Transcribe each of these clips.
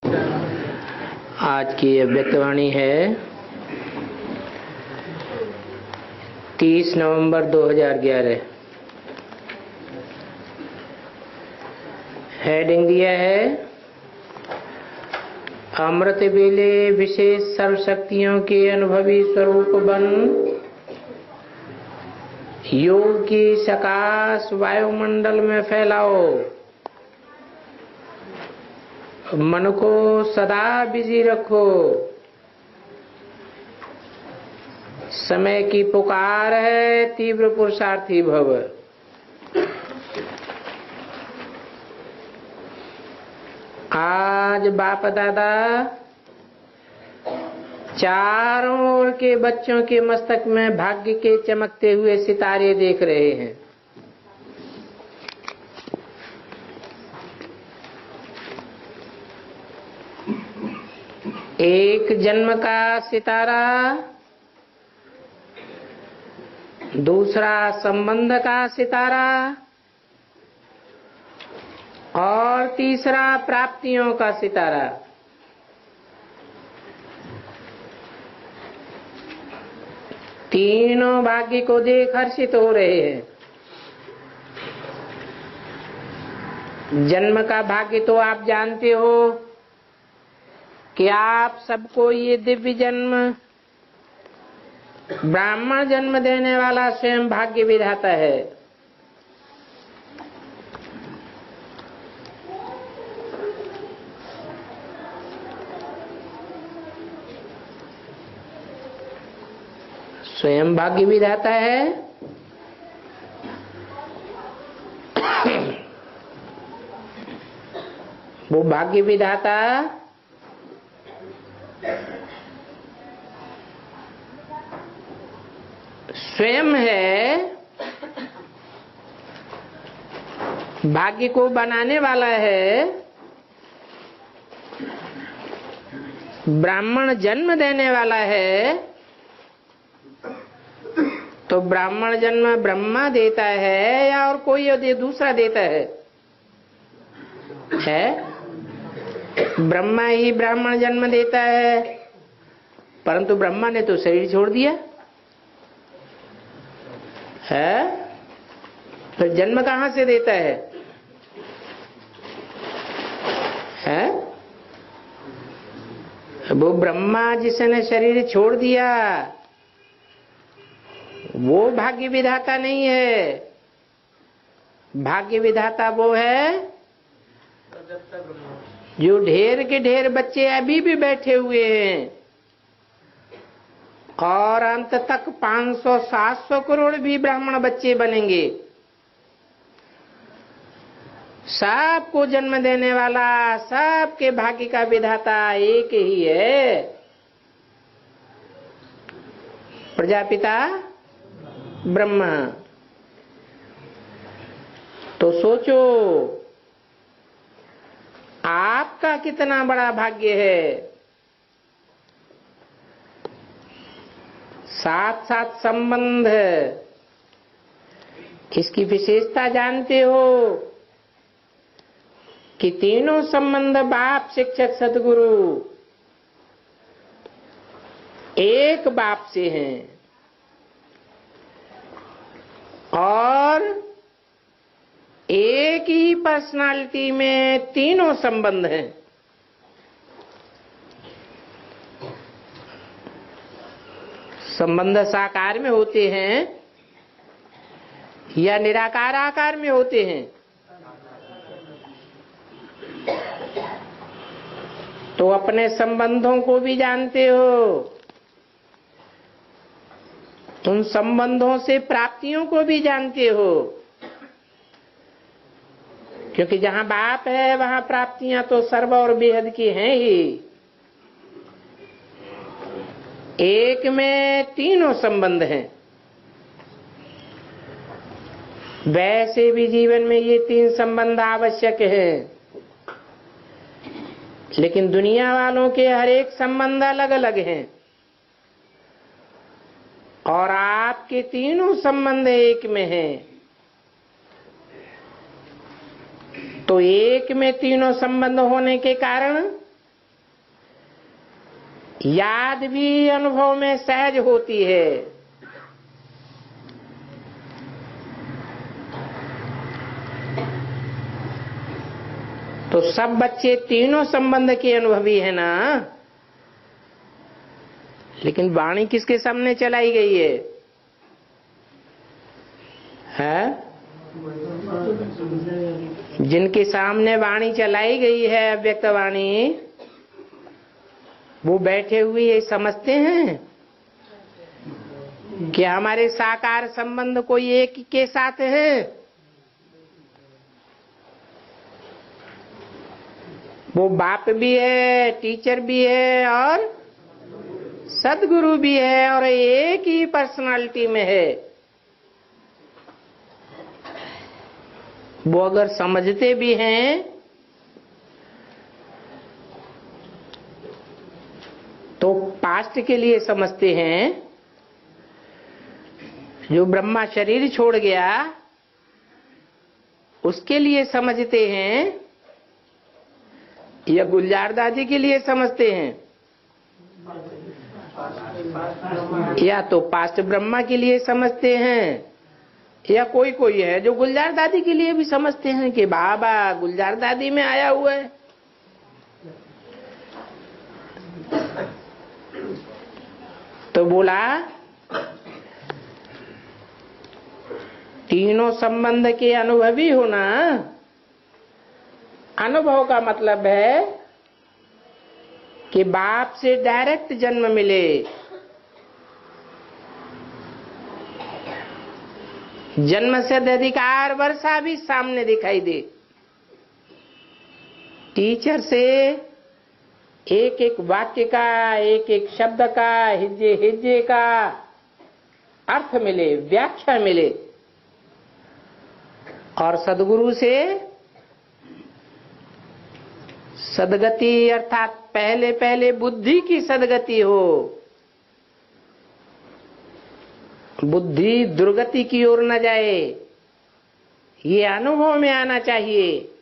आज की अव्यक्तवाणी है 30 नवंबर 2011। हेडिंग दिया है अमृत बेले विशेष सर्वशक्तियों के अनुभवी स्वरूप बन योग की सकाश वायुमंडल में फैलाओ। मन को सदा बिजी रखो। समय की पुकार है, तीव्र पुरुषार्थी भव। आज बाप दादा चारों ओर के बच्चों के मस्तक में भाग्य के चमकते हुए सितारे देख रहे हैं। एक जन्म का सितारा, दूसरा संबंध का सितारा और तीसरा प्राप्तियों का सितारा। तीनों भाग्य को देख हर्षित हो रहे हैं। जन्म का भाग्य तो आप जानते हो कि आप सबको ये दिव्य जन्म ब्राह्मण जन्म देने वाला स्वयं भाग्य विधाता है। स्वयं भाग्य विधाता है। वो भाग्य विधाता स्वयं है, भाग्य को बनाने वाला है, ब्राह्मण जन्म देने वाला है। तो ब्राह्मण जन्म ब्रह्मा देता है या और कोई दूसरा देता है? ब्रह्मा ही ब्राह्मण जन्म देता है, परंतु ब्रह्मा ने तो शरीर छोड़ दिया है। फिर जन्म कहां से देता है? वो ब्रह्मा जिसने शरीर छोड़ दिया वो भाग्य विधाता नहीं है। भाग्य विधाता वो है जो ढेर के ढेर बच्चे अभी भी बैठे हुए हैं और अंत तक 500-700 करोड़ भी ब्राह्मण बच्चे बनेंगे। सबको जन्म देने वाला, सबके भाग्य का विधाता एक ही है, प्रजापिता ब्रह्मा। तो सोचो आपका कितना बड़ा भाग्य है। साथ साथ संबंध, इसकी विशेषता जानते हो कि तीनों संबंध बाप शिक्षक सदगुरु एक बाप से हैं और एक ही पर्सनालिटी में तीनों संबंध हैं। संबंध साकार में होते हैं या निराकार आकार में होते हैं? तो अपने संबंधों को भी जानते हो, उन संबंधों से प्राप्तियों को भी जानते हो, क्योंकि जहां बाप है वहां प्राप्तियां तो सर्व और बेहद की हैं ही। एक में तीनों संबंध हैं। वैसे भी जीवन में ये तीन संबंध आवश्यक हैं, लेकिन दुनिया वालों के हर एक संबंध अलग अलग हैं और आपके तीनों संबंध एक में हैं। तो एक में तीनों संबंध होने के कारण याद भी अनुभव में सहज होती है। तो सब बच्चे तीनों संबंध के अनुभवी है ना, लेकिन वाणी किसके सामने चलाई गई है? जिनके सामने वाणी चलाई गई है अव्यक्त वाणी, वो बैठे हुए ये समझते हैं कि हमारे साकार संबंध कोई एक के साथ है। वो बाप भी है, टीचर भी है और सदगुरु भी है, और एक ही पर्सनालिटी में है। वो अगर समझते भी हैं तो पास्ट के लिए समझते हैं। जो ब्रह्मा शरीर छोड़ गया उसके लिए समझते हैं, या गुलजार दादी के लिए समझते हैं, या तो पास्ट ब्रह्मा के लिए समझते हैं, या कोई कोई है जो गुलजार दादी के लिए भी समझते हैं कि बाबा गुलजार दादी में आया हुआ है। तो बोला तीनों संबंध के अनुभवी होना। अनुभव का मतलब है कि बाप से डायरेक्ट जन्म मिले, जन्म से अधिकार वर्षा भी सामने दिखाई दे, टीचर से एक एक वाक्य का, एक एक शब्द का, हिज्जे हिज्जे का अर्थ मिले, व्याख्या मिले, और सदगुरु से सदगति अर्थात पहले पहले बुद्धि की सदगति हो, बुद्धि दुर्गति की ओर न जाए, ये अनुभव में आना चाहिए।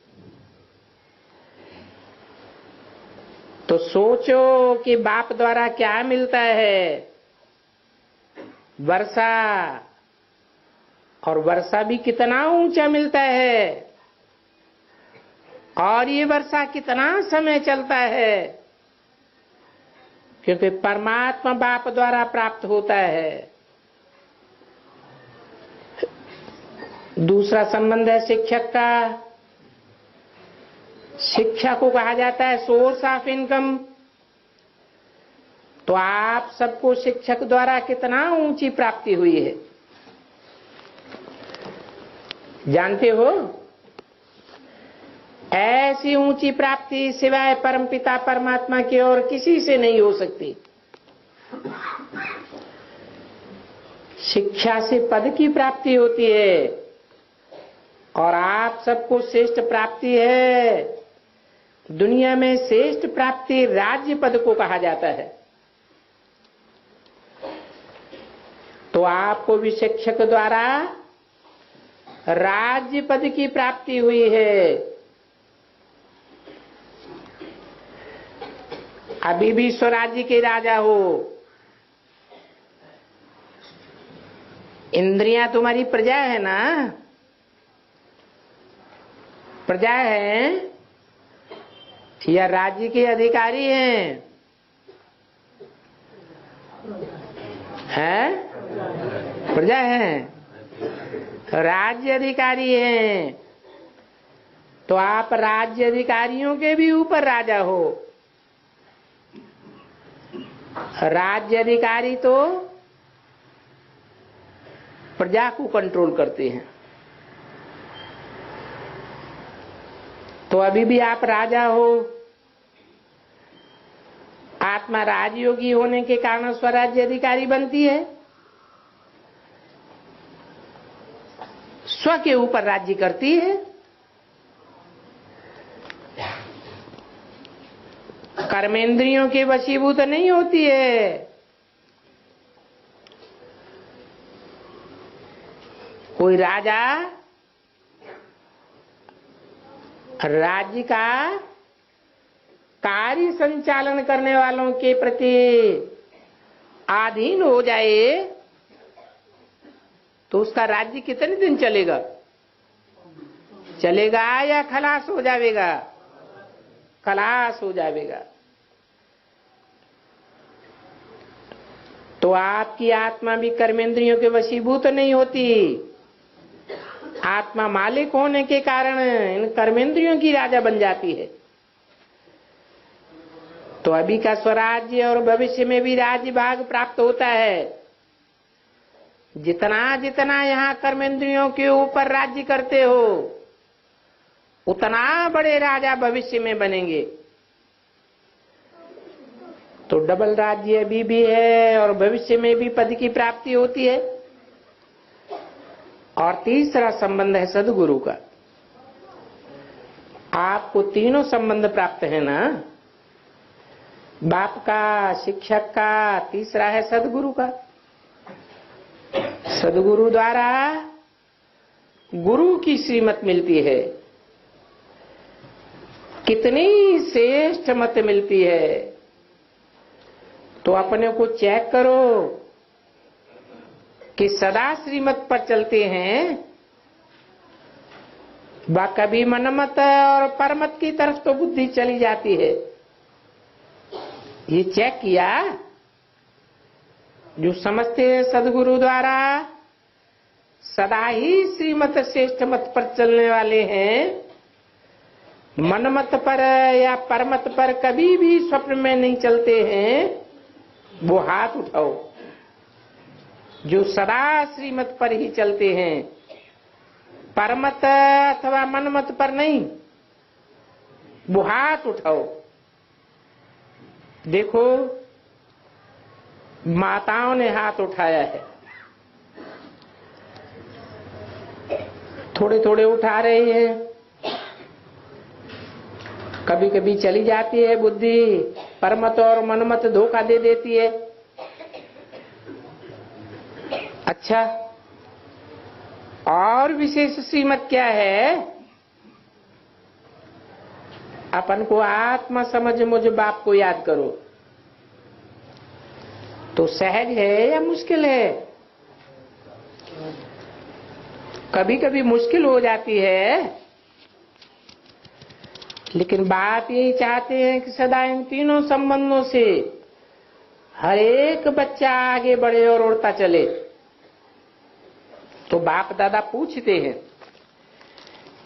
तो सोचो कि बाप द्वारा क्या मिलता है? वर्षा, और वर्षा भी कितना ऊंचा मिलता है, और ये वर्षा कितना समय चलता है, क्योंकि परमात्मा बाप द्वारा प्राप्त होता है। दूसरा संबंध है शिक्षक का। शिक्षा को कहा जाता है सोर्स ऑफ इनकम। तो आप सबको शिक्षक द्वारा कितना ऊंची प्राप्ति हुई है जानते हो? ऐसी ऊंची प्राप्ति सिवाय परमपिता परमात्मा की और किसी से नहीं हो सकती। शिक्षा से पद की प्राप्ति होती है, और आप सबको श्रेष्ठ प्राप्ति है। दुनिया में श्रेष्ठ प्राप्ति राज्य पद को कहा जाता है। तो आपको भी शिक्षक द्वारा राज्य पद की प्राप्ति हुई है। अभी भी स्वराज्य के राजा हो। इंद्रियां तुम्हारी प्रजा है ना? प्रजा है या राज्य के अधिकारी हैं? प्रजा है, राज्य अधिकारी हैं। तो आप राज्य अधिकारियों के भी ऊपर राजा हो। राज्य अधिकारी तो प्रजा को कंट्रोल करते हैं। तो अभी भी आप राजा हो। आत्मा राजयोगी होने के कारण स्वराज्य अधिकारी बनती है। स्व के ऊपर राज्य करती है। कर्मेंद्रियों के वशीभूत नहीं होती है। कोई राजा राज्य का कार्य संचालन करने वालों के प्रति अधीन हो जाए तो उसका राज्य कितने दिन चलेगा? चलेगा या खलास हो जाएगा? खलास हो जाएगा। तो आपकी आत्मा भी कर्मेंद्रियों के वशीभूत नहीं होती। आत्मा मालिक होने के कारण इन कर्मेंद्रियों की राजा बन जाती है। तो अभी का स्वराज्य और भविष्य में भी राज्य भाग प्राप्त होता है। जितना जितना यहाँ कर्मेंद्रियों के ऊपर राज्य करते हो उतना बड़े राजा भविष्य में बनेंगे। तो डबल राज्य अभी भी है और भविष्य में भी पद की प्राप्ति होती है। और तीसरा संबंध है सदगुरु का। आपको तीनों संबंध प्राप्त है ना, बाप का, शिक्षक का, तीसरा है सदगुरु का। सदगुरु द्वारा गुरु की श्रीमत मिलती है। कितनी श्रेष्ठ मत मिलती है। तो अपने को चेक करो कि सदा श्रीमत पर चलते हैं व कभी मनमत और परमत की तरफ तो बुद्धि चली जाती है। ये चेक किया? जो समझते हैं सदगुरु द्वारा सदा ही श्रीमत श्रेष्ठ मत पर चलने वाले हैं, मनमत पर या परमत पर कभी भी स्वप्न में नहीं चलते हैं, वो हाथ उठाओ। जो सदा श्रीमत पर ही चलते हैं, परमत अथवा मनमत पर नहीं, वो हाथ उठाओ। देखो माताओं ने हाथ उठाया है, थोड़े थोड़े उठा रहे हैं। कभी कभी चली जाती है बुद्धि, परमत और मनमत धोखा दे देती है। अच्छा, और विशेष श्रीमत क्या है? अपन को आत्मा समझ मुझ बाप को याद करो। तो सहज है या मुश्किल है? कभी कभी मुश्किल हो जाती है, लेकिन बात यही चाहते हैं कि सदा इन तीनों संबंधों से हर एक बच्चा आगे बढ़े और उड़ता चले। तो बाप दादा पूछते हैं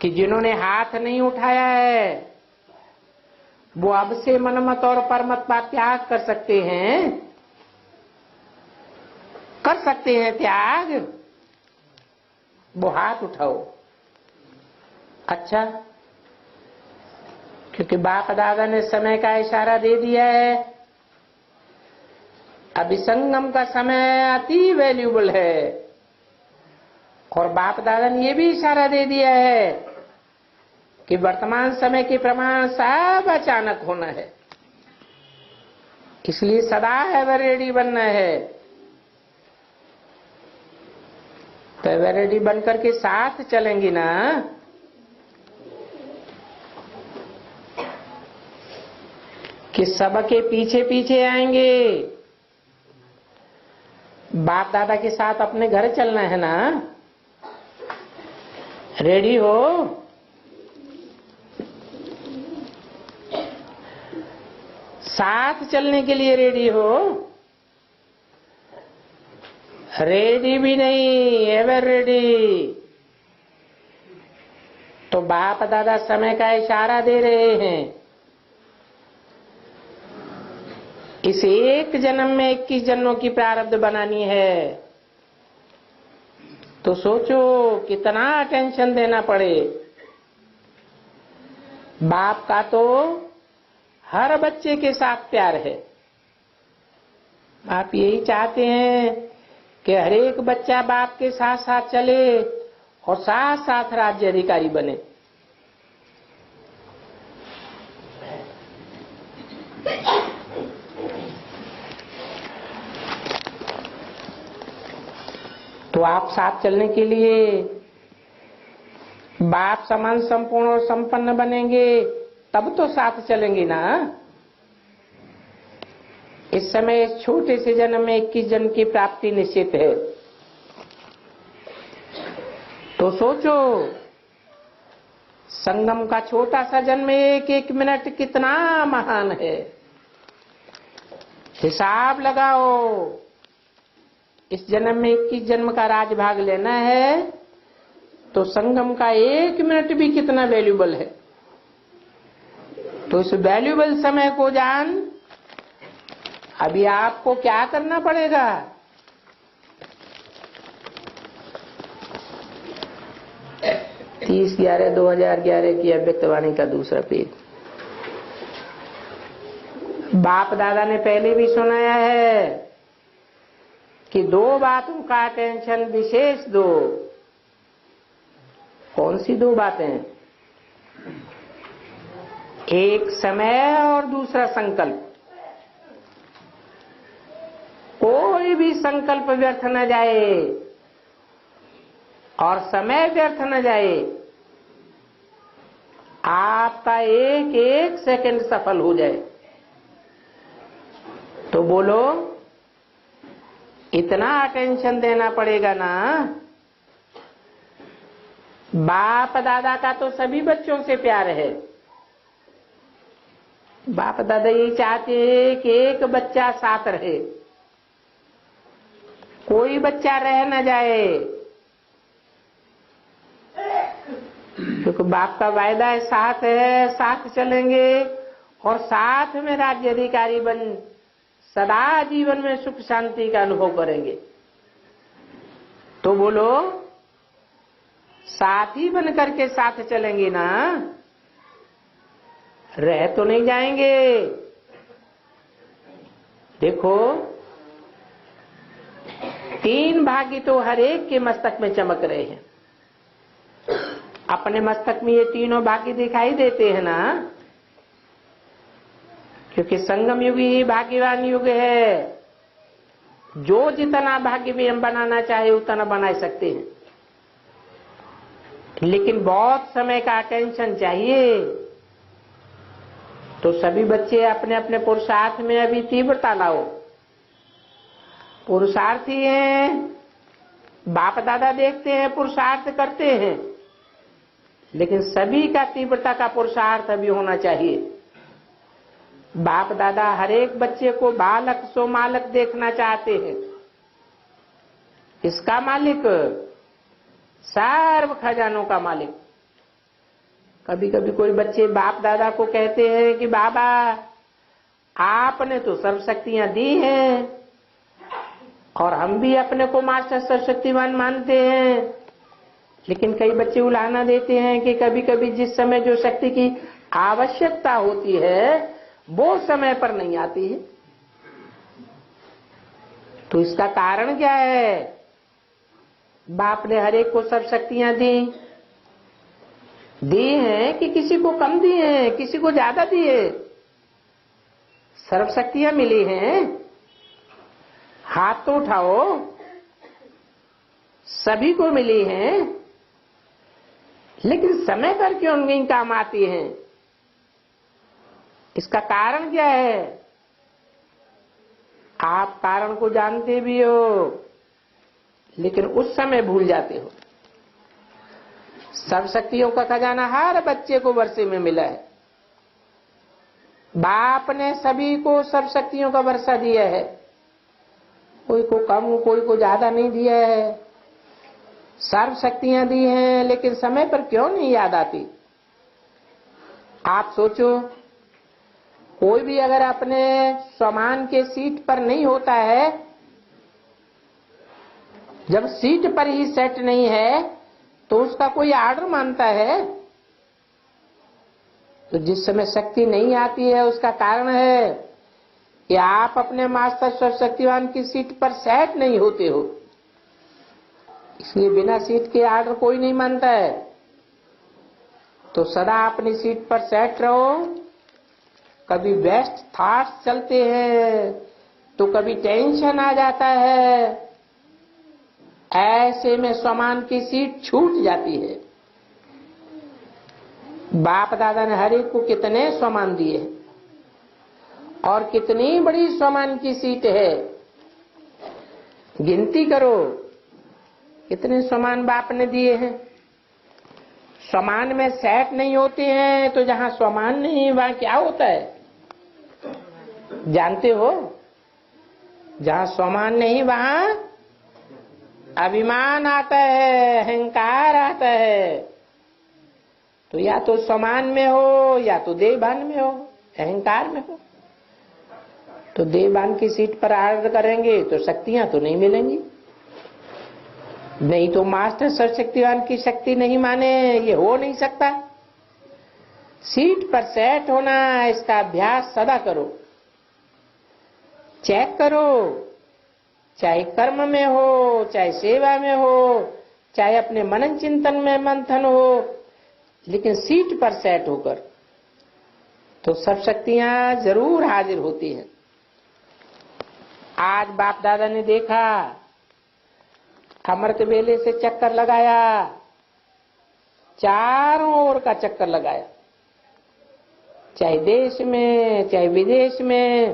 कि जिन्होंने हाथ नहीं उठाया है वो अब से मनमत और परमत का त्याग कर सकते हैं? कर सकते हैं त्याग? वो हाथ उठाओ। अच्छा, क्योंकि बाप दादा ने समय का इशारा दे दिया है। अभी संगम का समय अति वैल्यूबल है। और बाप दादा ने ये भी इशारा दे दिया है कि वर्तमान समय के प्रमाण सब अचानक होना है, इसलिए सदा एवर रेडी बनना है। तो एवर रेडी बनकर के साथ चलेंगी ना, कि सबके पीछे पीछे आएंगे। बाप दादा के साथ अपने घर चलना है ना। रेडी हो? साथ चलने के लिए रेडी हो? रेडी भी नहीं, एवर रेडी। तो बाप दादा समय का इशारा दे रहे हैं। इस एक जन्म में 21 जन्मों की प्रारब्ध बनानी है। तो सोचो कितना टेंशन देना पड़े। बाप का तो हर बच्चे के साथ प्यार है। आप यही चाहते हैं कि हर एक बच्चा बाप के साथ साथ चले और साथ साथ राज्य अधिकारी बने। तो आप साथ चलने के लिए बाप समान संपूर्ण और संपन्न बनेंगे, तब तो साथ चलेंगे ना। इस समय इस छोटे से जन्म में 21 जन्म की प्राप्ति निश्चित है। तो सोचो, संगम का छोटा सा जन्म, एक एक मिनट कितना महान है। हिसाब लगाओ, इस जन्म में 21 जन्म का राजभाग लेना है तो संगम का एक मिनट भी कितना वैल्यूबल है। तो इस वैल्यूबल समय को जान, अभी आपको क्या करना पड़ेगा? 30/11/2011 की अव्यक्तवाणी का दूसरा पेज। बाप दादा ने पहले भी सुनाया है कि 2 बातों का अटेंशन विशेष दो। कौन सी 2 बातें? एक समय और दूसरा संकल्प। कोई भी संकल्प व्यर्थ न जाए और समय व्यर्थ न जाए। आपका एक एक सेकंड सफल हो जाए। तो बोलो, इतना अटेंशन देना पड़ेगा ना। बाप दादा का तो सभी बच्चों से प्यार है। बाप दादा ये चाहते हैं कि एक बच्चा साथ रहे, कोई बच्चा रह न जाए, क्योंकि बाप का वायदा है, साथ चलेंगे और साथ में राज्य अधिकारी बन सदा जीवन में सुख शांति का अनुभव करेंगे। तो बोलो, साथी बन करके साथ चलेंगे ना, रह तो नहीं जाएंगे। देखो, 3 भाग्य तो हर एक के मस्तक में चमक रहे हैं। अपने मस्तक में ये तीनों भाग्य दिखाई देते हैं ना, क्योंकि संगम युग ही भाग्यवान युग है। जो जितना भाग्य भी हम बनाना चाहे उतना बना सकते हैं, लेकिन बहुत समय का अटेंशन चाहिए। तो सभी बच्चे अपने अपने पुरुषार्थ में अभी तीव्रता लाओ। पुरुषार्थी हैं, बाप दादा देखते हैं, पुरुषार्थ करते हैं, लेकिन सभी का तीव्रता का पुरुषार्थ अभी होना चाहिए। बाप दादा हर एक बच्चे को बालक सो मालक देखना चाहते हैं। इसका मालिक, सर्व खजानों का मालिक। कभी कभी कोई बच्चे बाप दादा को कहते हैं कि बाबा आपने तो सर्व शक्तियां दी हैं और हम भी अपने को मास्टर सर्वशक्तिमान मानते हैं, लेकिन कई बच्चे उलाहना देते हैं कि कभी कभी जिस समय जो शक्ति की आवश्यकता होती है वो समय पर नहीं आती है। तो इसका कारण क्या है? बाप ने हर एक को सब शक्तियां दी हैं कि किसी को कम दी हैं, किसी को ज्यादा दी है। सर्व शक्तियां मिली हैं, हाथ तो उठाओ, सभी को मिली हैं, लेकिन समय पर क्यों नहीं काम आती हैं? इसका कारण क्या है? आप कारण को जानते भी हो, लेकिन उस समय भूल जाते हो। सब शक्तियों का खजाना हर बच्चे को वर्षे में मिला है। बाप ने सभी को सब शक्तियों का वर्षा दिया है, कोई को कम कोई को ज्यादा नहीं दिया है। सर्व शक्तियां दी हैं, लेकिन समय पर क्यों नहीं याद आती? आप सोचो, कोई भी अगर अपने सामान के सीट पर नहीं होता है, जब सीट पर ही सेट नहीं है तो उसका कोई आर्डर मानता है? तो जिस समय शक्ति नहीं आती है उसका कारण है कि आप अपने मास्टर सर्वशक्तिवान की सीट पर सेट नहीं होते हो। इसलिए बिना सीट के आर्डर कोई नहीं मानता है। तो सदा अपनी सीट पर सेट रहो। कभी बेस्ट थॉट्स चलते हैं तो कभी टेंशन आ जाता है, ऐसे में सामान की सीट छूट जाती है। बाप दादा ने हर एक को कितने सामान दिए और कितनी बड़ी स्वमान की सीट है, गिनती करो कितने स्वमान बाप ने दिए हैं। स्वमान में सेट नहीं होते हैं तो जहां स्वमान नहीं वहां क्या होता है जानते हो? जहां स्वमान नहीं वहां अभिमान आता है, अहंकार आता है। तो या तो स्वमान में हो या तो देहभान में हो, अहंकार में हो। तो देहभान की सीट पर आर्डर करेंगे तो शक्तियां तो नहीं मिलेंगी। नहीं तो मास्टर सर्वशक्तिवान की शक्ति नहीं माने, ये हो नहीं सकता। सीट पर सेट होना, इसका अभ्यास सदा करो, चेक करो, चाहे कर्म में हो, चाहे सेवा में हो, चाहे अपने मनन चिंतन में मंथन हो, लेकिन सीट पर सेट होकर तो सब शक्तियां जरूर हाजिर होती हैं। आज बाप दादा ने देखा, अमृत वेले से चक्कर लगाया, चारों ओर का चक्कर लगाया, चाहे देश में चाहे विदेश में,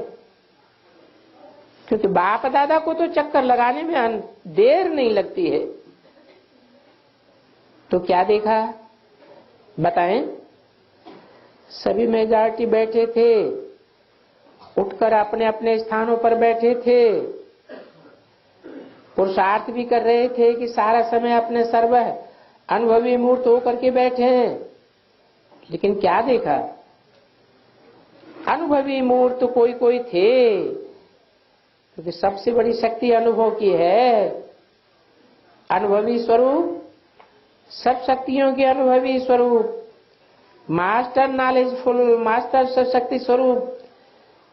क्योंकि बाप दादा को तो चक्कर लगाने में देर नहीं लगती है। तो क्या देखा बताएं? सभी मेजॉरिटी बैठे थे, उठकर अपने अपने स्थानों पर बैठे थे, पुरुषार्थ भी कर रहे थे कि सारा समय अपने सर्व अनुभवी मूर्त होकर के बैठे हैं। लेकिन क्या देखा? अनुभवी मूर्त कोई कोई थे, क्योंकि सबसे बड़ी शक्ति अनुभव की है। अनुभवी स्वरूप, सब शक्तियों के अनुभवी स्वरूप, मास्टर नॉलेजफुल, मास्टर सब शक्ति स्वरूप।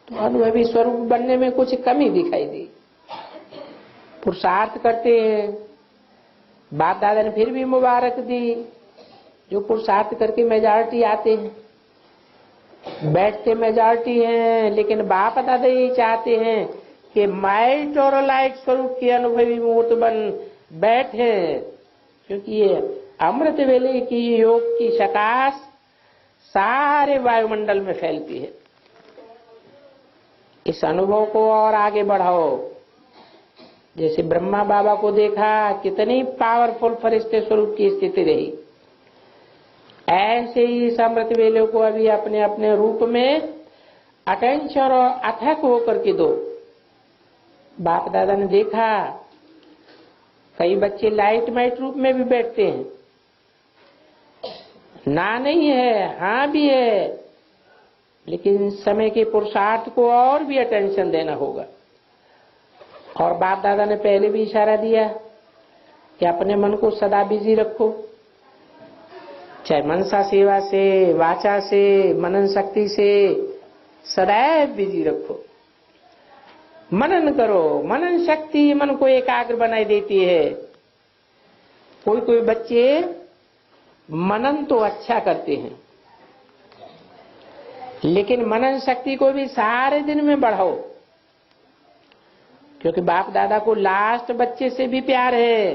तो अनुभवी स्वरूप बनने में कुछ कमी दिखाई दी। पुरुषार्थ करते हैं, बाप दादा ने फिर भी मुबारक दी। जो पुरुषार्थ करके मेजॉरिटी आते हैं, बैठते मेजॉरिटी हैं, लेकिन बाप दादा ये चाहते हैं कि माइट और लाइट स्वरूप की अनुभवी मूर्त बन बैठे, क्योंकि ये अमृत वेले की योग की प्रकाश सारे वायुमंडल में फैलती है। इस अनुभव को और आगे बढ़ाओ। जैसे ब्रह्मा बाबा को देखा, कितनी पावरफुल फरिश्ते स्वरूप की स्थिति रही, ऐसे ही इस अमृत वेले को अभी अपने अपने रूप में अटेंशन और अथक होकर के दो। बाप दादा ने देखा, कई बच्चे लाइट माइट रूप में भी बैठते हैं, ना नहीं है, हाँ भी है, लेकिन समय के पुरुषार्थ को और भी अटेंशन देना होगा। और बाप दादा ने पहले भी इशारा दिया कि अपने मन को सदा बिजी रखो, चाहे मनसा सेवा से, वाचा से, मनन शक्ति से सदैव बिजी रखो। मनन करो, मनन शक्ति मन को एकाग्र बनाई देती है। कोई कोई बच्चे मनन तो अच्छा करते हैं, लेकिन मनन शक्ति को भी सारे दिन में बढ़ाओ, क्योंकि बाप दादा को लास्ट बच्चे से भी प्यार है।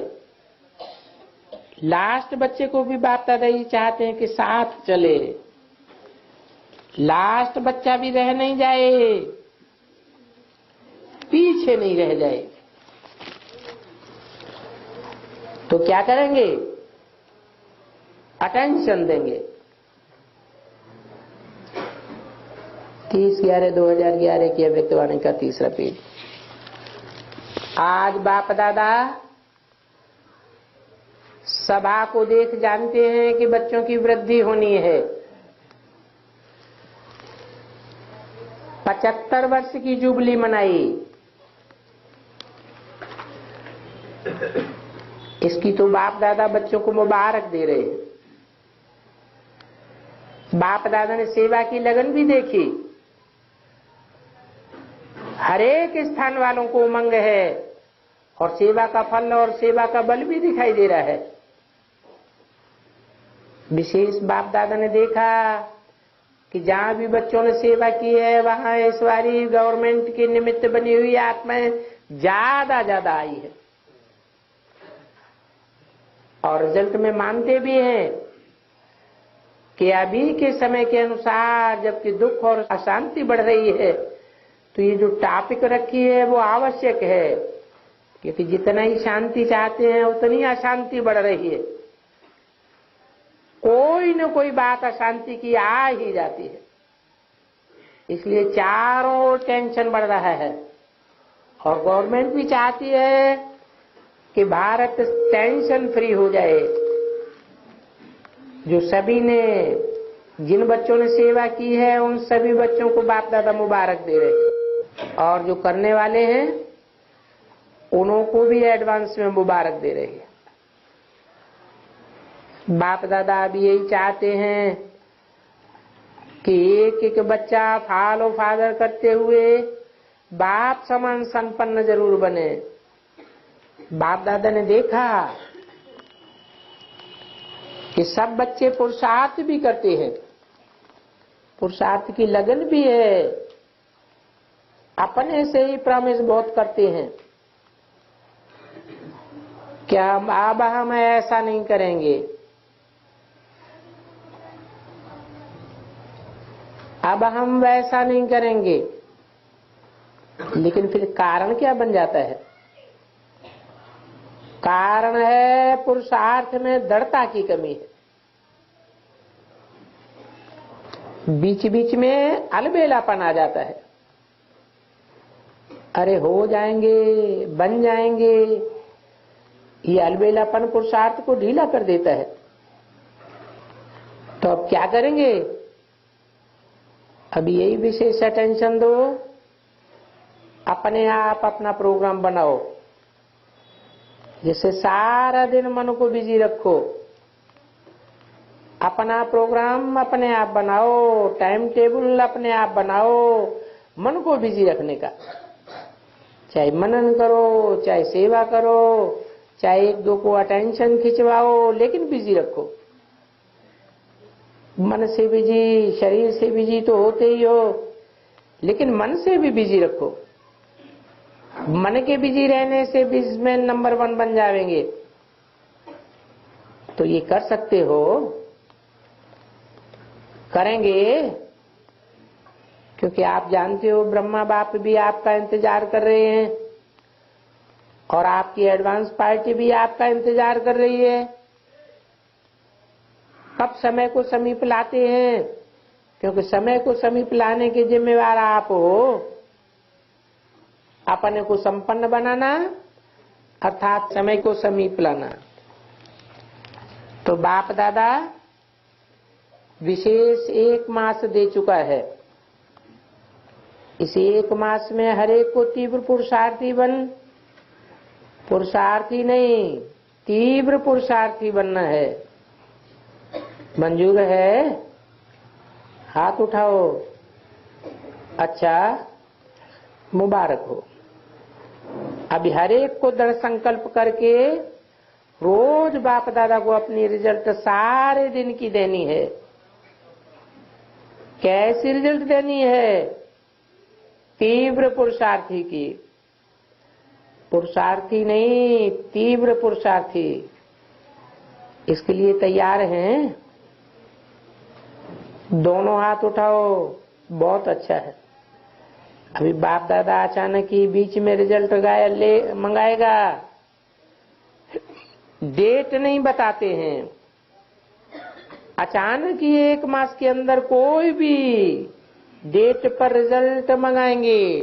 लास्ट बच्चे को भी बाप दादा ही चाहते हैं कि साथ चले, लास्ट बच्चा भी रह नहीं जाए, पीछे नहीं रह जाए। तो क्या करेंगे? अटेंशन देंगे। 30/11/2011 की अव्यक्तवाणी का 3रा पेज। आज बाप दादा सभा को देख जानते हैं कि बच्चों की वृद्धि होनी है। 75 वर्ष की जुबली मनाई, इसकी तो बाप दादा बच्चों को मुबारक दे रहे हैं। बाप दादा ने सेवा की लगन भी देखी, हर एक स्थान वालों को उमंग है, और सेवा का फल और सेवा का बल भी दिखाई दे रहा है। विशेष बाप दादा ने देखा कि जहां भी बच्चों ने सेवा की है, वहां ईश्वरी गवर्नमेंट के निमित्त बनी हुई आत्माएं ज्यादा आई है, और रिजल्ट में मानते भी हैं कि अभी के समय के अनुसार जबकि दुख और अशांति बढ़ रही है, तो ये जो टॉपिक रखी है वो आवश्यक है, क्योंकि जितना ही शांति चाहते हैं उतनी अशांति बढ़ रही है। कोई न कोई बात अशांति की आ ही जाती है, इसलिए चारों ओर टेंशन बढ़ रहा है। और गवर्नमेंट भी चाहती है कि भारत टेंशन फ्री हो जाए। जो सभी ने, जिन बच्चों ने सेवा की है उन सभी बच्चों को बाप दादा मुबारक दे रहे हैं, और जो करने वाले हैं उनको भी एडवांस में मुबारक दे रहे हैं। बाप दादा अभी यही चाहते हैं कि एक एक बच्चा फॉलो फादर करते हुए बाप समान संपन्न जरूर बने। बाप दादा ने देखा कि सब बच्चे पुरुषार्थ भी करते हैं, पुरुषार्थ की लगन भी है, अपने से ही प्रॉमिस बहुत करते हैं। क्या अब हम ऐसा नहीं करेंगे, अब हम वैसा नहीं करेंगे, लेकिन फिर कारण क्या बन जाता है? कारण है पुरुषार्थ में दृढ़ता की कमी है। बीच बीच में अलबेलापन आ जाता है। अरे हो जाएंगे, बन जाएंगे, ये अलबेलापन पुरुषार्थ को ढीला कर देता है। तो अब क्या करेंगे? अब यही विशेष अटेंशन दो, अपने आप अपना प्रोग्राम बनाओ, जिससे सारा दिन मन को बिजी रखो। अपना प्रोग्राम अपने आप बनाओ, टाइम टेबल अपने आप बनाओ, मन को बिजी रखने का। चाहे मनन करो, चाहे सेवा करो, चाहे एक दो को अटेंशन खिंचवाओ, लेकिन बिजी रखो। मन से बिजी, शरीर से बिजी तो होते ही हो, लेकिन मन से भी बिजी रखो। मन के बिजी रहने से बिजनेसमैन नंबर 1 बन जाएंगे। तो ये कर सकते हो, करेंगे, क्योंकि आप जानते हो ब्रह्मा बाप भी आपका इंतजार कर रहे हैं, और आपकी एडवांस पार्टी भी आपका इंतजार कर रही है। कब समय को समीप लाते हैं, क्योंकि समय को समीप लाने के जिम्मेवार आप हो। अपने को संपन्न बनाना अर्थात समय को समीप लाना। तो बाप दादा विशेष 1 मास दे चुका है। इस 1 मास में हर एक को तीव्र पुरुषार्थी बन, पुरुषार्थी नहीं तीव्र पुरुषार्थी बनना है। मंजूर है? हाथ उठाओ। अच्छा, मुबारक हो। अभी हर एक को दृढ़ संकल्प करके रोज बाप दादा को अपनी रिजल्ट सारे दिन की देनी है। कैसी रिजल्ट देनी है? तीव्र पुरुषार्थी की। पुरुषार्थी नहीं, तीव्र पुरुषार्थी। इसके लिए तैयार हैं? दोनों हाथ उठाओ। बहुत अच्छा है। अभी बाप दादा अचानक ही बीच में रिजल्ट मंगाएगा, डेट नहीं बताते हैं। अचानक ही 1 मास के अंदर कोई भी डेट पर रिजल्ट मंगाएंगे।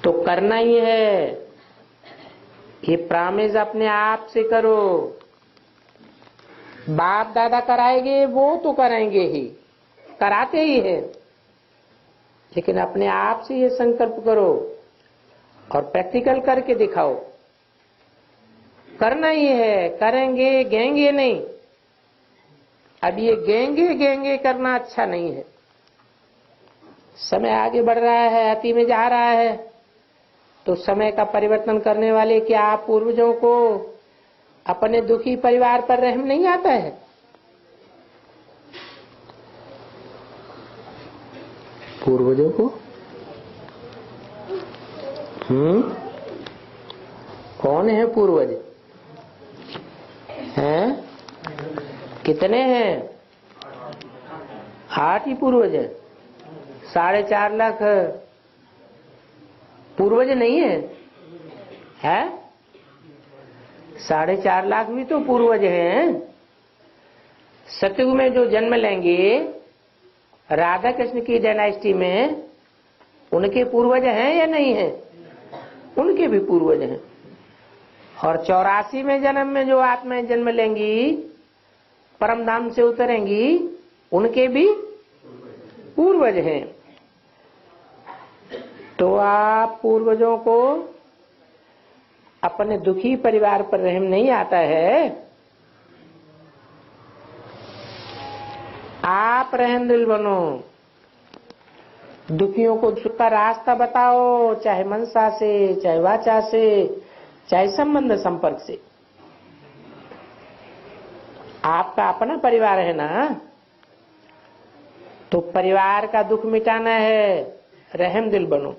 तो करना ही है, ये प्रॉमिस अपने आप से करो। बाप दादा कराएंगे वो तो करेंगे ही, कराते ही है, लेकिन अपने आप से ये संकल्प करो और प्रैक्टिकल करके दिखाओ। करना ही है, करेंगे गेंगे नहीं। अब ये गेंगे करना अच्छा नहीं है। समय आगे बढ़ रहा है, अति में जा रहा है, तो समय का परिवर्तन करने वाले क्या आप पूर्वजों को अपने दुखी परिवार पर रहम नहीं आता है? पूर्वजों को कौन है पूर्वज? हैं? कितने हैं? 8 ही पूर्वज है, 4.5 लाख पूर्वज नहीं है, है 4.5 लाख भी तो पूर्वज हैं। सतयुग में जो जन्म लेंगे राधा कृष्ण की डायनेस्टी में, उनके पूर्वज हैं या नहीं है? उनके भी पूर्वज हैं। और 84 में जन्म में जो आत्माएं जन्म लेंगी, परम धाम से उतरेंगी, उनके भी पूर्वज हैं। तो आप पूर्वजों को अपने दुखी परिवार पर रहम नहीं आता है? आप रहम दिल बनो, दुखियों को सुख का रास्ता बताओ, चाहे मनसा से, चाहे वाचा से, चाहे संबंध संपर्क से। आपका अपना परिवार है ना, तो परिवार का दुख मिटाना है, रहम दिल बनो।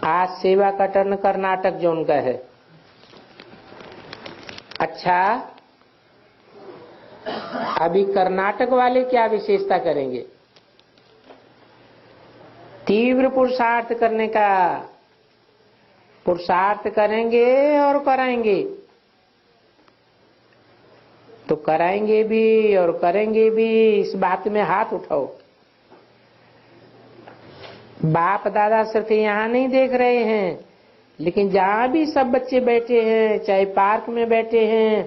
आज सेवा का टर्न कर्नाटक जोन का है। अच्छा, अभी कर्नाटक वाले क्या विशेषता करेंगे? तीव्र पुरुषार्थ करने का, पुरुषार्थ करेंगे और कराएंगे। तो कराएंगे भी और करेंगे भी, इस बात में हाथ उठाओ। बाप दादा सिर्फ यहाँ नहीं देख रहे हैं, लेकिन जहाँ भी सब बच्चे बैठे हैं, चाहे पार्क में बैठे हैं,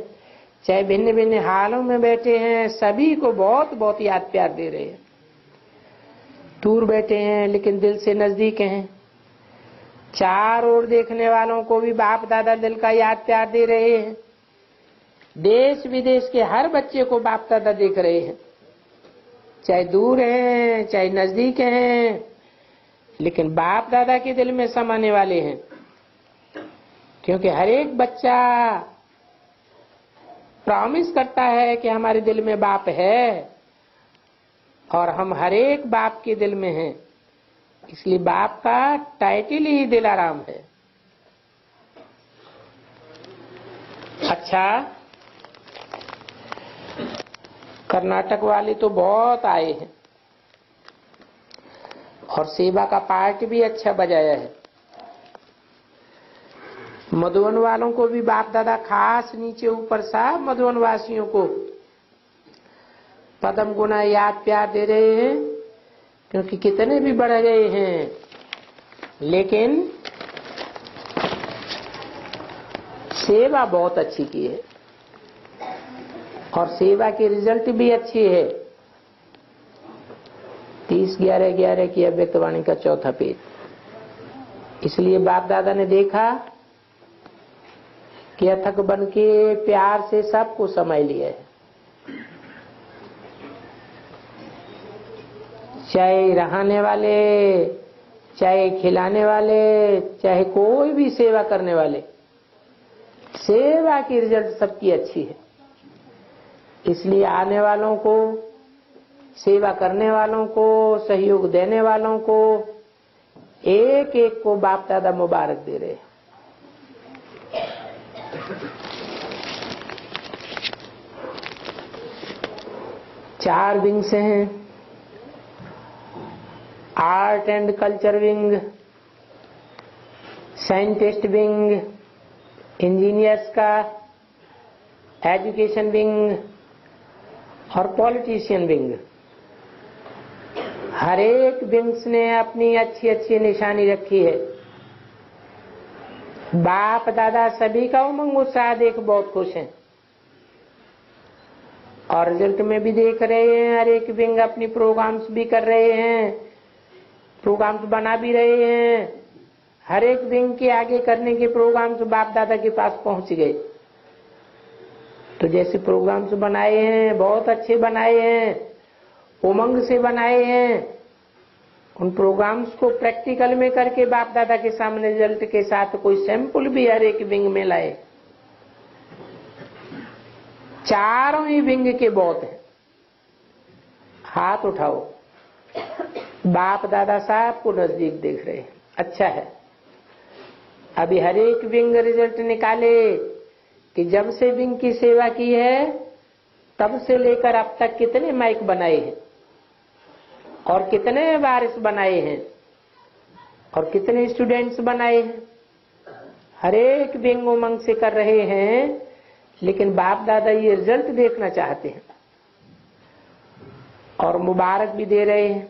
चाहे भिन्न भिन्न हालों में बैठे हैं, सभी को बहुत बहुत याद प्यार दे रहे हैं। दूर बैठे हैं लेकिन दिल से नजदीक हैं। चार ओर देखने वालों को भी बाप दादा दिल का याद प्यार दे रहे हैं। देश विदेश के हर बच्चे को बाप दादा देख रहे हैं, चाहे दूर हैं चाहे नजदीक हैं, लेकिन बाप दादा के दिल में समाने वाले हैं। क्योंकि हर एक बच्चा प्रॉमिस करता है कि हमारे दिल में बाप है, और हम हर एक बाप के दिल में हैं। इसलिए बाप का टाइटल ही दिलाराम है। अच्छा, कर्नाटक वाले तो बहुत आए हैं और सेवा का पार्ट भी अच्छा बजाया है। मधुबन वालों को भी बाप दादा खास नीचे ऊपर सब मधुबन वासियों को पदम गुना याद प्यार दे रहे हैं। क्योंकि कितने भी बढ़ गए हैं, लेकिन सेवा बहुत अच्छी की है और सेवा की रिजल्ट भी अच्छी है। 30/11/11 की अव्यक्तवाणी का 4था पेज। इसलिए बाप दादा ने देखा कि अथक बन के प्यार से सबको समाय लिया है। चाहे रहने वाले, चाहे खिलाने वाले, चाहे कोई भी सेवा करने वाले, सेवा की रिजल्ट सबकी अच्छी है। इसलिए आने वालों को, सेवा करने वालों को, सहयोग देने वालों को, एक एक को बाप दादा मुबारक दे रहे हैं। चार विंग्स हैं, art and culture wing, scientist wing, engineers का, एजुकेशन विंग और पॉलिटिशियन विंग। हर एक विंग्स ने अपनी अच्छी अच्छी निशानी रखी है। बाप दादा सभी का उमंग उत्साह देख बहुत खुश हैं और रिजल्ट में भी देख रहे हैं। हर एक विंग अपनी प्रोग्राम्स भी कर रहे हैं, प्रोग्राम्स बना भी रहे हैं। हर एक विंग के आगे करने के प्रोग्राम्स बाप दादा के पास पहुंच गए। तो जैसे प्रोग्राम्स बनाए हैं, बहुत अच्छे बनाए हैं, उमंग से बनाए हैं। उन प्रोग्राम्स को प्रैक्टिकल में करके बाप दादा के सामने रिजल्ट के साथ कोई सैंपल भी हर एक विंग में लाए। चारों ही विंग के बहुत हैं। हाथ उठाओ, बाप दादा साहब को नजदीक देख रहे हैं। अच्छा है, अभी हर एक विंग रिजल्ट निकाले कि जब से विंग की सेवा की है तब से लेकर अब तक कितने माइक बनाए हैं और कितने वारिस बनाए हैं और कितने स्टूडेंट्स बनाए हैं, हर एक व्यंग उमंग से कर रहे हैं, लेकिन बाप दादा ये रिजल्ट देखना चाहते हैं और मुबारक भी दे रहे हैं,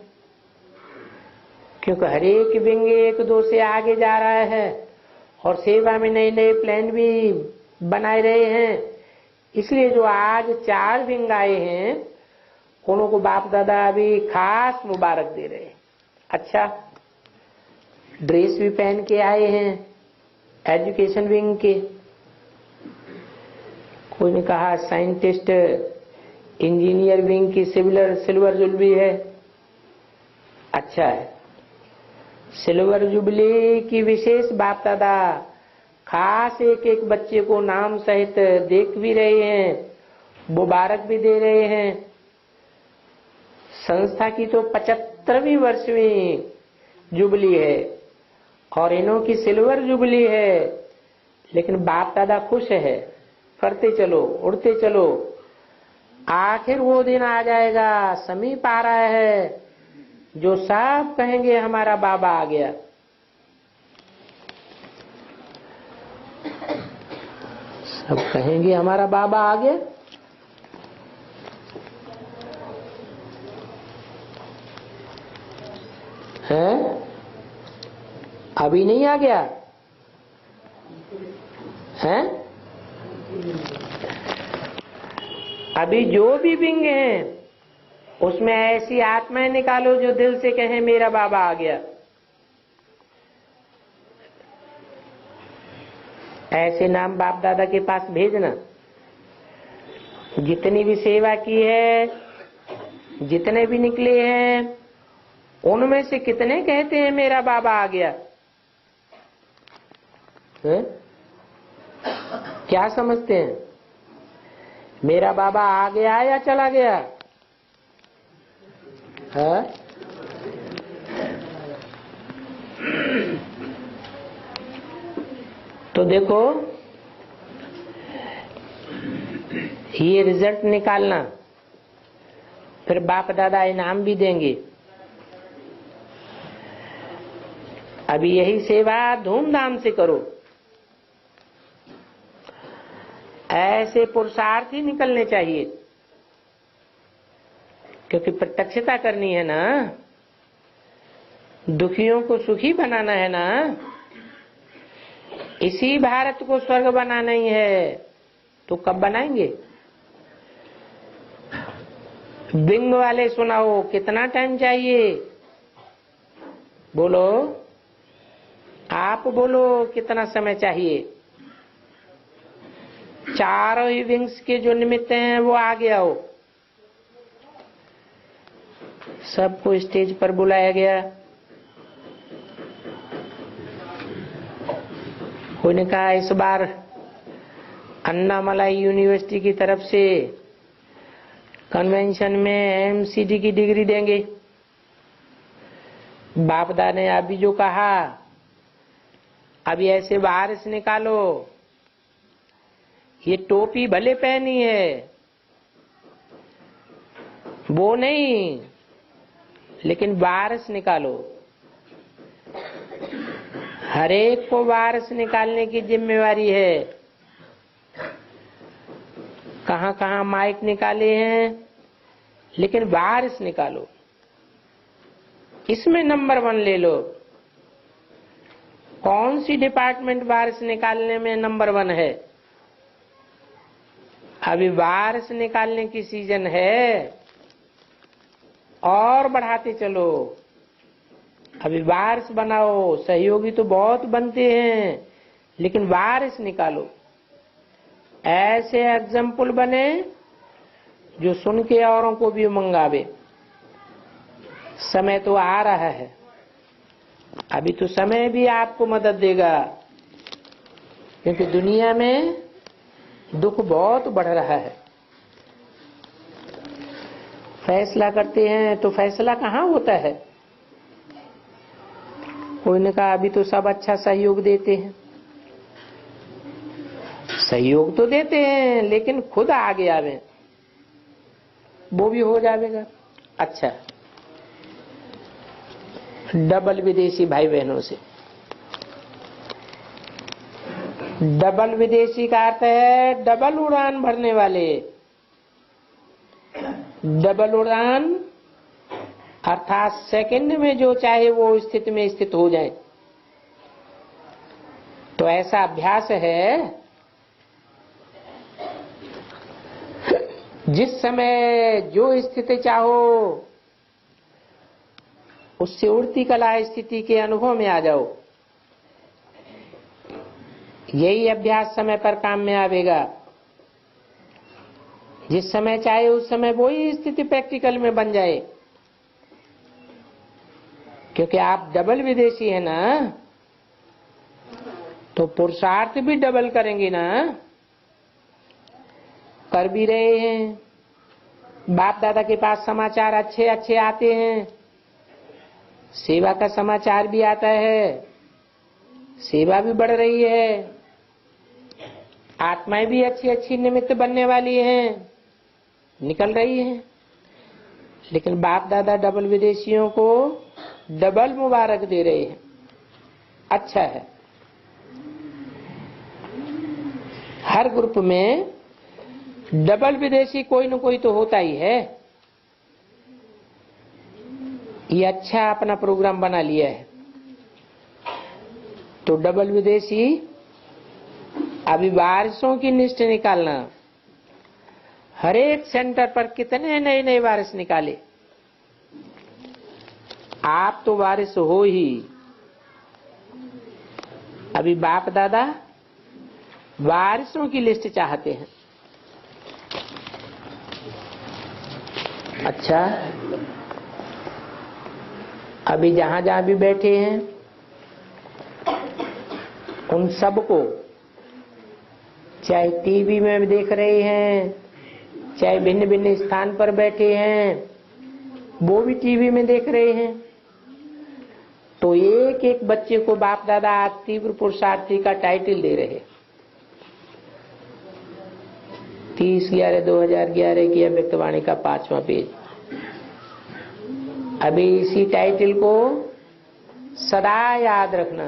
क्योंकि हर एक व्यंग एक दो से आगे जा रहा है और सेवा में नए नए प्लान भी बनाए रहे हैं। इसलिए जो आज 4 व्यंग आए हैं उनको को बाप दादा अभी खास मुबारक दे रहे हैं। अच्छा, ड्रेस भी पहन के आए हैं एजुकेशन विंग के। कोई ने कहा साइंटिस्ट इंजीनियर विंग की सिल्वर जुबली है। अच्छा है, सिल्वर जुबली की विशेष बाप दादा खास एक एक बच्चे को नाम सहित देख भी रहे हैं, मुबारक भी दे रहे हैं। संस्था की तो 75वीं वर्षवीं जुबली है और इन्हों की सिल्वर जुबली है, लेकिन बाप दादा खुश है। करते चलो, उड़ते चलो, आखिर वो दिन आ जाएगा, समीप आ रहा है, जो सब कहेंगे हमारा बाबा आ गया। सब कहेंगे हमारा बाबा आ गया। है? अभी नहीं आ गया है? अभी जो भी विंग हैं उसमें ऐसी आत्माएं निकालो जो दिल से कहें मेरा बाबा आ गया। ऐसे नाम बाप दादा के पास भेजना। जितनी भी सेवा की है, जितने भी निकले हैं, उनमें से कितने कहते हैं मेरा बाबा आ गया है? क्या समझते हैं, मेरा बाबा आ गया या चला गया है? तो देखो, ये रिजल्ट निकालना, फिर बाप दादा इनाम भी देंगे। अभी यही सेवा धूमधाम से करो। ऐसे पुरुषार्थी निकलने चाहिए, क्योंकि प्रत्यक्षता करनी है ना, दुखियों को सुखी बनाना है ना, इसी भारत को स्वर्ग बनाना ही है। तो कब बनाएंगे? विंग वाले सुनाओ, कितना टाइम चाहिए? बोलो, आप बोलो, कितना समय चाहिए? चारों ही विंग्स के जो निमित्त हैं वो आगे आओ। सबको स्टेज पर बुलाया गया। कोई ने कहा इस बार अन्नामलाई यूनिवर्सिटी की तरफ से कन्वेंशन में एमसीडी की डिग्री देंगे। बापदा ने अभी जो कहा, अभी ऐसे बाहर से निकालो, ये टोपी भले पहनी है वो नहीं, लेकिन वारस निकालो। हर एक को वारस निकालने की जिम्मेवारी है। कहां कहां माइक निकाले हैं, लेकिन वारस निकालो। इसमें नंबर 1 ले लो। कौन सी डिपार्टमेंट वारस निकालने में नंबर 1 है? अभी वारस निकालने की सीजन है, और बढ़ाते चलो। अभी वारस बनाओ। सहयोगी तो बहुत बनते हैं, लेकिन वारस निकालो। ऐसे एग्जाम्पल बने जो सुन के औरों को भी मंगावे। समय तो आ रहा है, अभी तो समय भी आपको मदद देगा, क्योंकि दुनिया में दुख बहुत बढ़ रहा है। फैसला करते हैं तो फैसला कहाँ होता है? कोई ने कहा अभी तो सब अच्छा सहयोग देते हैं। सहयोग तो देते हैं, लेकिन खुद आगे आवे। वो भी हो जाएगा। अच्छा, डबल विदेशी भाई बहनों से, डबल विदेशी का अर्थ है डबल उड़ान भरने वाले। डबल उड़ान अर्थात सेकंड में जो चाहे वो स्थिति में स्थित हो जाए। तो ऐसा अभ्यास है जिस समय जो स्थिति चाहो उससे उड़ती कला स्थिति के अनुभव में आ जाओ। यही अभ्यास समय पर काम में आवेगा। जिस समय चाहे उस समय वही स्थिति प्रैक्टिकल में बन जाए, क्योंकि आप डबल विदेशी है ना, तो पुरुषार्थ भी डबल करेंगे ना। कर भी रहे हैं। बाप दादा के पास समाचार अच्छे अच्छे आते हैं, सेवा का समाचार भी आता है, सेवा भी बढ़ रही है, आत्माएं भी अच्छी अच्छी निमित्त बनने वाली हैं, निकल रही हैं। लेकिन बाप दादा डबल विदेशियों को डबल मुबारक दे रहे हैं। अच्छा है, हर ग्रुप में डबल विदेशी कोई न कोई तो होता ही है। ये अच्छा अपना प्रोग्राम बना लिया है। तो डबल विदेशी अभी वारिसों की लिस्ट निकालना, हर एक सेंटर पर कितने नए नए वारिस निकाले। आप तो वारिस हो ही। अभी बाप दादा वारिसों की लिस्ट चाहते हैं। अच्छा, अभी जहां जहां भी बैठे हैं उन सबको, चाहे टीवी में देख रहे हैं, चाहे भिन्न भिन्न स्थान पर बैठे हैं, वो भी टीवी में देख रहे हैं, तो एक एक बच्चे को बाप दादा आज तीव्र पुरुषार्थी का टाइटल दे रहे। 30/11/2011 की अव्यक्तवाणी का 5वां पेज। अभी इसी टाइटल को सदा याद रखना।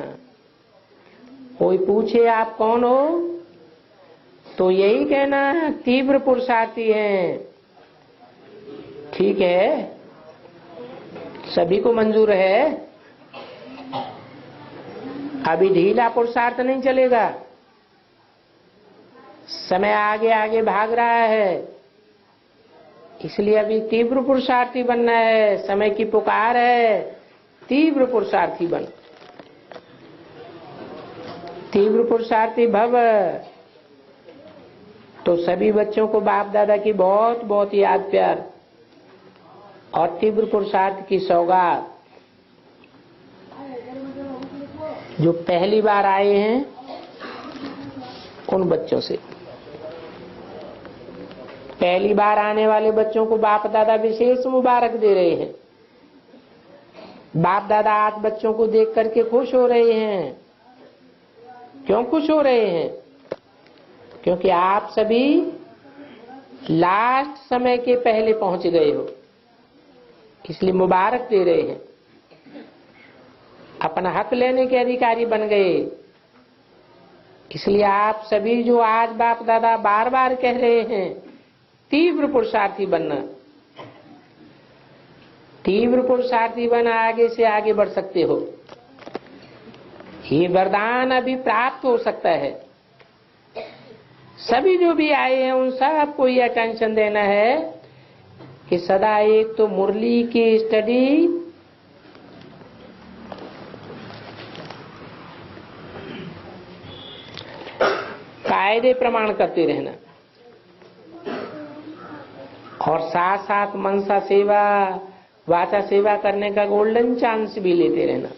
कोई पूछे आप कौन हो तो यही कहना तीव्र पुरुषार्थी हैं। ठीक है, सभी को मंजूर है। अभी ढीला पुरुषार्थ नहीं चलेगा। समय आगे आगे भाग रहा है, इसलिए अभी तीव्र पुरुषार्थी बनना है। समय की पुकार है, तीव्र पुरुषार्थी बन। तीव्र पुरुषार्थी भव। तो सभी बच्चों को बाप दादा की बहुत बहुत याद प्यार और तीव्र पुरुषार्थ की सौगात। जो पहली बार आए हैं उन बच्चों से, पहली बार आने वाले बच्चों को बाप दादा विशेष मुबारक दे रहे हैं। बाप दादा आज बच्चों को देख करके खुश हो रहे हैं। क्यों खुश हो रहे हैं? क्योंकि आप सभी लास्ट समय के पहले पहुंच गए हो, इसलिए मुबारक दे रहे हैं। अपना हक लेने के अधिकारी बन गए, इसलिए आप सभी जो आज बाप दादा बार बार कह रहे हैं तीव्र पुरुषार्थी बनना, तीव्र पुरुषार्थी बना आगे से आगे बढ़ सकते हो। ये वरदान अभी प्राप्त हो सकता है। सभी जो भी आए हैं उन सबको ये अटेंशन देना है कि सदा एक तो मुरली की स्टडी, कायदे प्रमाण करते रहना और साथ साथ मनसा सेवा, वाचा सेवा करने का गोल्डन चांस भी लेते रहना।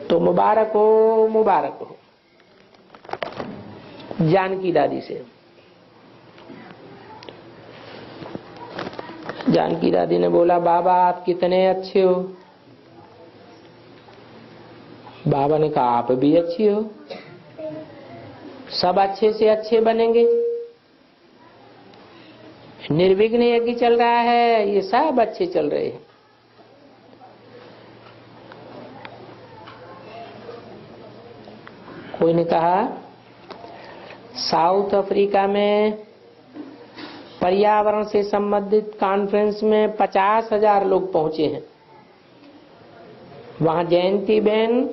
तो मुबारक हो, मुबारक हो। जानकी दादी से, जानकी दादी ने बोला, बाबा आप कितने अच्छे हो। बाबा ने कहा, आप भी अच्छी हो। सब अच्छे से अच्छे बनेंगे निर्विघ्न यज्ञ चल रहा है, ये सब अच्छे चल रहे हैं। कोई ने कहा साउथ अफ्रीका में पर्यावरण से संबंधित कॉन्फ्रेंस में 50,000 लोग पहुंचे हैं। वहां जयंती बहन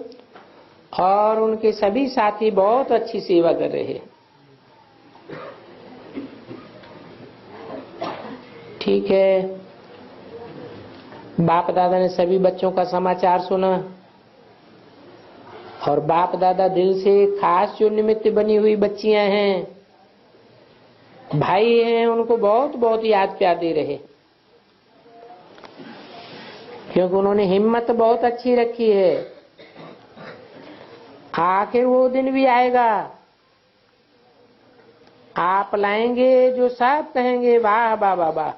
और उनके सभी साथी बहुत अच्छी सेवा कर रहे हैं। ठीक है, बाप दादा ने सभी बच्चों का समाचार सुना और बाप दादा दिल से खास जो निमित्त बनी हुई बच्चियां हैं, भाई हैं, उनको बहुत बहुत याद प्यार दे रहे, क्योंकि उन्होंने हिम्मत बहुत अच्छी रखी है। आखिर वो दिन भी आएगा, आप लाएंगे जो सब कहेंगे वाह वाह वाह वाह।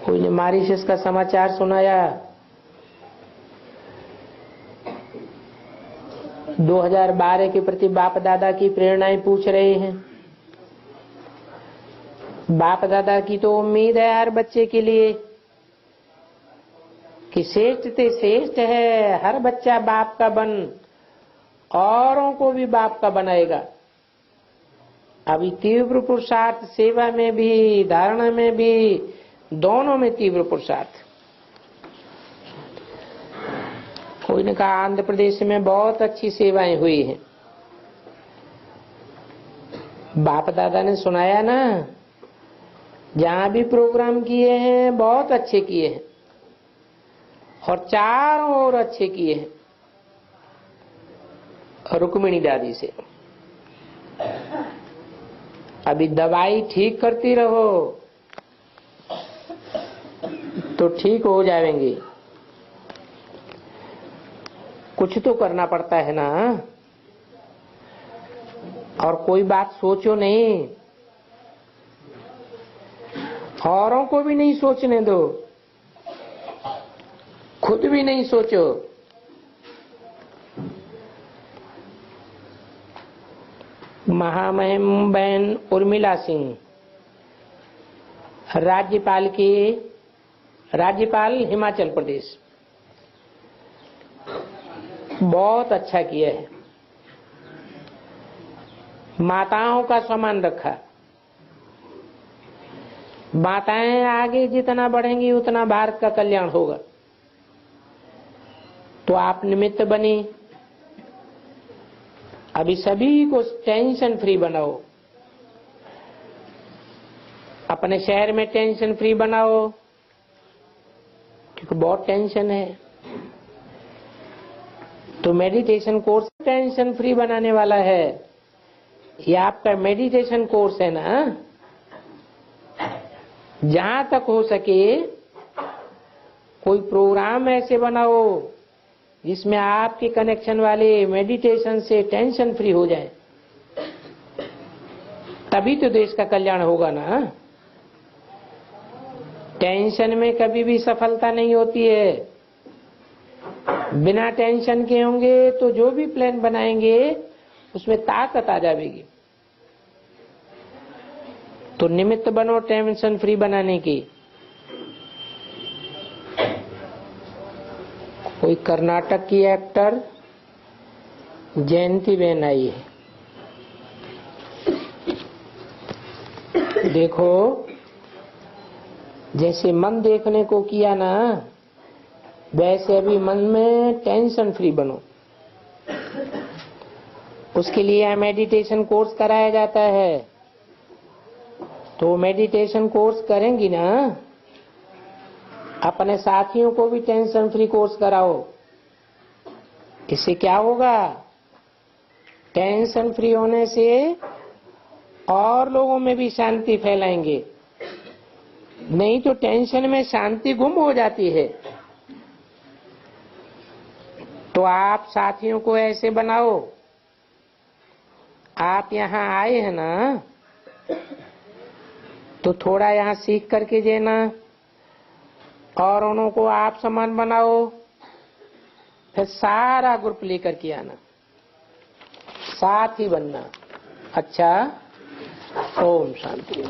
कोई ने मॉरिशस का समाचार सुनाया। 2012 के प्रति बाप दादा की प्रेरणाएं पूछ रहे हैं। बाप दादा की तो उम्मीद है हर बच्चे के लिए कि श्रेष्ठ से श्रेष्ठ है, हर बच्चा बाप का बन औरों को भी बाप का बनाएगा। अभी तीव्र पुरुषार्थ, सेवा में भी, धारणा में भी, दोनों में तीव्र पुरुषार्थ। कोई ने कहा आंध्र प्रदेश में बहुत अच्छी सेवाएं हुई हैं। बाप दादा ने सुनाया ना, जहां भी प्रोग्राम किए हैं बहुत अच्छे किए हैं और चारों ओर अच्छे किए हैं। रुक्मिणी दादी से अभी दवाई ठीक करती रहो तो ठीक हो जाएंगे। कुछ तो करना पड़ता है ना। और कोई बात सोचो नहीं, औरों को भी नहीं सोचने दो, खुद भी नहीं सोचो। महामहिम बहन उर्मिला सिंह राज्यपाल हिमाचल प्रदेश, बहुत अच्छा किया है। माताओं का सम्मान रखा। माताएं आगे जितना बढ़ेंगी उतना भारत का कल्याण होगा। तो आप निमित्त बनी। अभी सभी को टेंशन फ्री बनाओ, अपने शहर में टेंशन फ्री बनाओ, क्योंकि बहुत टेंशन है। तो मेडिटेशन कोर्स टेंशन फ्री बनाने वाला है। ये आपका मेडिटेशन कोर्स है ना। जहां तक हो सके कोई प्रोग्राम ऐसे बनाओ जिसमें आपके कनेक्शन वाले मेडिटेशन से टेंशन फ्री हो जाए, तभी तो देश का कल्याण होगा ना। टेंशन में कभी भी सफलता नहीं होती है। बिना टेंशन के होंगे तो जो भी प्लान बनाएंगे उसमें ताकत आ जाएगी। तो निमित्त बनो टेंशन फ्री बनाने की। कोई कर्नाटक की एक्टर जयंती बहन आई है। देखो, जैसे मन देखने को किया ना, वैसे अभी मन में टेंशन फ्री बनो। उसके लिए मेडिटेशन कोर्स कराया जाता है। तो मेडिटेशन कोर्स करेंगी ना, अपने साथियों को भी टेंशन फ्री कोर्स कराओ। इससे क्या होगा? टेंशन फ्री होने से और लोगों में भी शांति फैलाएंगे। नहीं तो टेंशन में शांति गुम हो जाती है। तो आप साथियों को ऐसे बनाओ, आप यहाँ आए हैं ना, तो थोड़ा यहाँ सीख करके देना और उनको आप समान बनाओ, फिर सारा ग्रुप लेकर के आना। साथ ही बनना। अच्छा, ओम शांति।